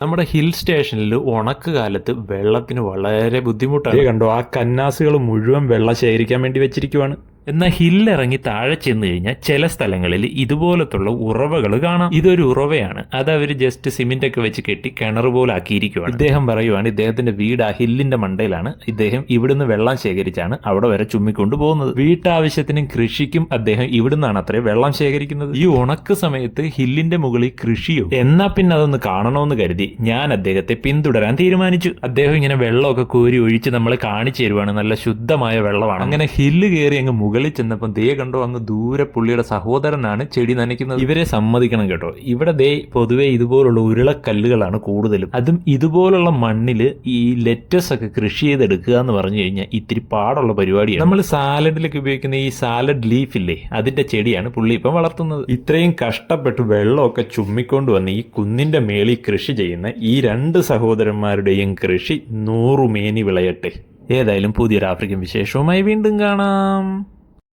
നമ്മുടെ ഹിൽ സ്റ്റേഷനിൽ ഉണക്ക് കാലത്ത് വെള്ളത്തിന് വളരെ ബുദ്ധിമുട്ടാണ്. കണ്ടോ, ആ കന്നാസുകൾ മുഴുവൻ വെള്ളം ശേഖരിക്കാൻ വേണ്ടി വെച്ചിരിക്കുവാണ്. എന്നാൽ ഹില്ലിറങ്ങി താഴെ ചെന്ന് കഴിഞ്ഞാൽ ചില സ്ഥലങ്ങളിൽ ഇതുപോലത്തുള്ള ഉറവകൾ കാണാം. ഇതൊരു ഉറവയാണ്. അത് അവർ ജസ്റ്റ് സിമെന്റ് ഒക്കെ വെച്ച് കെട്ടി കിണർ പോലെ ആക്കിയിരിക്കുവാണ്. ഇദ്ദേഹം പറയുവാണ് ഇദ്ദേഹത്തിന്റെ വീട് ആ ഹില്ലിന്റെ മണ്ടയിലാണ്. ഇദ്ദേഹം ഇവിടുന്ന് വെള്ളം ശേഖരിച്ചാണ് അവിടെ വരെ ചുമ്മിക്കൊണ്ട് പോകുന്നത്. വീട്ടാവശ്യത്തിനും കൃഷിക്കും അദ്ദേഹം ഇവിടുന്നാണ് അത്രേ വെള്ളം ശേഖരിക്കുന്നത്. ഈ ഉണക്ക് സമയത്ത് ഹില്ലിന്റെ മുകളിൽ കൃഷിയോ എന്നാ പിന്നെ അതൊന്ന് കാണണമെന്ന് കരുതി ഞാൻ അദ്ദേഹത്തെ പിന്തുടരാൻ തീരുമാനിച്ചു. അദ്ദേഹം ഇങ്ങനെ വെള്ളമൊക്കെ കോരി ഒഴിച്ച് നമ്മളെ കാണിച്ചു തരുവാണ്. നല്ല ശുദ്ധമായ വെള്ളമാണ്. അങ്ങനെ ഹില്ല് കയറി അങ്ങ് മുകളിൽ ചെന്നപ്പം ദേ കണ്ടോ, അങ്ങ് ദൂരെ പുള്ളിയുടെ സഹോദരനാണ് ചെടി നനയ്ക്കുന്നത്. ഇവരെ സമ്മതിക്കണം കേട്ടോ. ഇവിടെ ദേ പൊതുവെ ഇതുപോലുള്ള ഉരുളക്കല്ലുകളാണ് കൂടുതലും. അതും ഇതുപോലുള്ള മണ്ണിൽ ഈ ലെറ്റസ് ഒക്കെ കൃഷി ചെയ്തെടുക്കുക എന്ന് പറഞ്ഞു കഴിഞ്ഞാൽ ഇത്തിരി പാടുള്ള പരിപാടിയാണ്. നമ്മൾ സാലഡിലൊക്കെ ഉപയോഗിക്കുന്ന ഈ സാലഡ് ലീഫ് ഇല്ലേ, അതിന്റെ ചെടിയാണ് പുള്ളി ഇപ്പം വളർത്തുന്നത്. ഇത്രയും കഷ്ടപ്പെട്ട് വെള്ളമൊക്കെ ചുമ്മിക്കൊണ്ട് വന്ന് ഈ കുന്നിന്റെ മേളിൽ കൃഷി ചെയ്യുന്ന ഈ രണ്ട് സഹോദരന്മാരുടെയും കൃഷി 100 മേനി വിളയട്ടെ. ഏതായാലും പുതിയൊരു ആഫ്രിക്കൻ വിശേഷവുമായി വീണ്ടും കാണാം.